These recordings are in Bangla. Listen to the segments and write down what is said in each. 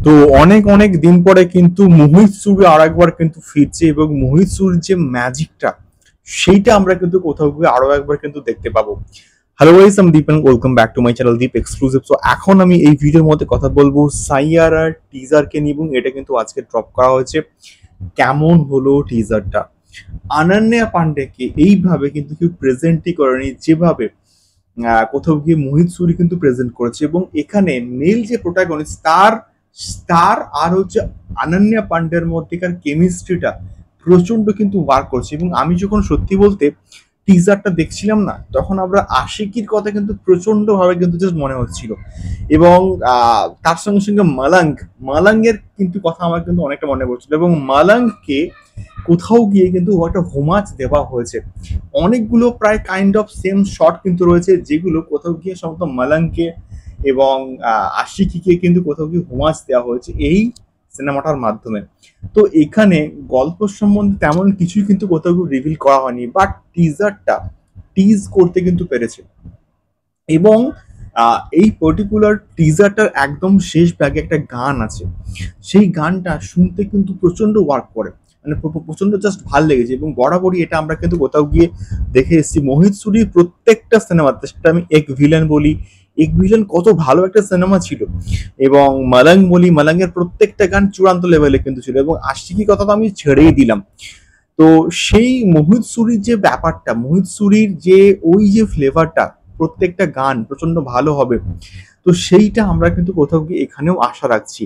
তো অনেক অনেক দিন পরে কিন্তু মোহিত সুরি আর একবার কিন্তু ফিরছে এবং মোহিত সুরির যে ম্যাজিকটা সেইটা আমরা কিন্তু কোথাও গিয়ে আরো একবার কিন্তু দেখতে পাবো। হ্যালো গাইস, আমি Deep and welcome back to my channel Deep exclusive. So এখন আমি এই ভিডিওর মধ্যে কথা বলবো সাইয়ারার টিজারকে নিয়ে এবং এটা কিন্তু আজকে ড্রপ করা হয়েছে। কেমন হলো টিজারটা? অনন্যা পান্ডেকে এইভাবে কিন্তু কেউ প্রেজেন্টই করেনি যেভাবে কোথাও গিয়ে মোহিত সুরি কিন্তু প্রেজেন্ট করেছে এবং এখানে মেল যে প্রোটাগনিস্ট তার স্টার আর হচ্ছে অনন্যা পান্ডের মধ্যেকার কেমিস্ট্রিটা প্রচন্ড কিন্তু ওয়ার্ক করছে। এবং আমি যখন সত্যি বলতে টিজারটা দেখছিলাম না, তখন আমরা আশিকির কথা কিন্তু প্রচন্ড ভাবে কিন্তু জাস্ট মনে হচ্ছিল। এবং তার সঙ্গে সঙ্গে মালাঙ্গের কিন্তু কথা আমার কিন্তু অনেকটা মনে পড়ছিল এবং মালাঙ্গকে কোথাও গিয়ে কিন্তু একটা হোমাজ দেওয়া হয়েছে। অনেকগুলো প্রায় কাইন্ড অফ সেম শট কিন্তু রয়েছে যেগুলো কোথাও গিয়ে সম্ভবত মালাঙ্গকে এবং আশিকিকে কিন্তু কোথাও গিয়ে হোমাজ দেওয়া হয়েছে এই সিনেমাটার মাধ্যমে। তো এখানে গল্প সম্বন্ধে তেমন কিছুই কিন্তু কোথাও রিভিল করা হয়নি, বাট টিজারটা টিজ করতে কিন্তু পেরেছে। এবং এই পার্টিকুলার টিজারটার একদম শেষ ভাগে একটা গান আছে, সেই গানটা শুনতে কিন্তু প্রচন্ড ওয়ার্ক করে, মানে প্রচন্ড জাস্ট ভাল লেগেছে। এবং বরাবরই এটা আমরা কিন্তু কোথাও গিয়ে দেখে এসেছি মোহিত সুরির প্রত্যেকটা সিনেমাতে, সেটা আমি এক ভিলেন বলি, এক ভিলেন কত ভালো একটা সিনেমা ছিল, এবং মালাং বলি, মালাঙ্গের প্রত্যেকটা গান চূড়ান্ত লেভেলে কিন্তু ছিল, এবং আশিকি কথা তো আমি ছেড়েই দিলাম। তো সেই মোহিত সুরির যে ব্যাপারটা, মোহিত সুরির যে ওই যে ফ্লেভারটা, প্রত্যেকটা গান প্রচন্ড ভালো হবে, তো সেইটা আমরা কিন্তু কোথাও গিয়ে এখানেও আশা রাখছি।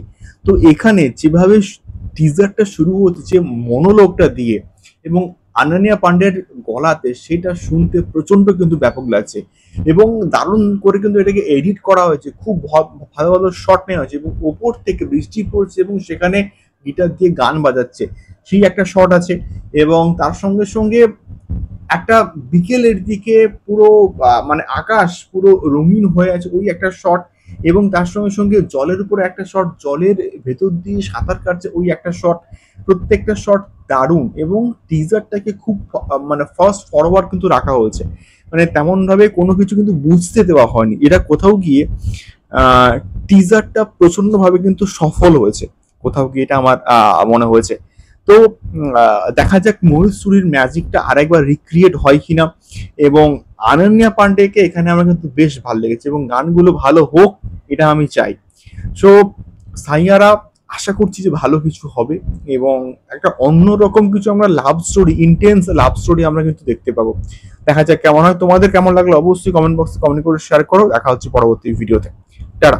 তো এখানে যেভাবে টিজারটা শুরু হচ্ছে মনোলোগটা দিয়ে এবং আনানিয়া পান্ডের গলাতে, সেটা শুনতে প্রচন্ড কিন্তু ব্যাপক লাগছে। এবং দারুণ করে কিন্তু এটাকে এডিট করা হয়েছে, খুব ভালো ভালো শট নেওয়া হয়েছে এবং ওপর থেকে বৃষ্টি পড়ছে এবং সেখানে গিটার দিয়ে গান বাজাচ্ছে, সেই একটা শট আছে। এবং তার সঙ্গে সঙ্গে একটা বিকেলের দিকে পুরো মানে আকাশ পুরো রঙিন হয়ে আছে, ওই একটা শট। এবং তার সঙ্গে সঙ্গে জলের উপরে একটা শট, জলের ভেতর দিয়ে সাঁতার কাটছে, ওই একটা শট। প্রত্যেকটা শট দারুণ এবং টিজারটাকে খুব মানে ফাস্ট ফরওয়ার্ড কিন্তু রাখা হয়েছে, মানে তেমন ভাবে কোনো কিছু কিন্তু বুঝতে দেওয়া হয়নি। এটা কোথাও গিয়ে টিজারটা প্রচন্ড ভাবে কিন্তু সফল হয়েছে, কোথাও গিয়ে এটা আমার মনে হয়েছে। তো দেখা যাক মোহিত সুরির ম্যাজিকটা আরেকবার রিক্রিয়েট হয় কিনা। এবং আনন্যা পান্ডেকে এখানে আমার কিন্তু বেশ ভালো লেগেছে এবং গানগুলো ভালো হোক, এটা আমি চাই। সো সাইয়ারা, আশা করছি যে ভালো কিছু হবে এবং একটা অন্যরকম কিছু আমরা love story, intense love story আমরা কিন্তু দেখতে পাবো। দেখা যাক কেমন হয়। তোমাদের কেমন লাগলো অবশ্যই কমেন্ট বক্সে কমেন্ট করে শেয়ার করো। দেখা হচ্ছে পরবর্তী ভিডিওতে। টাটা।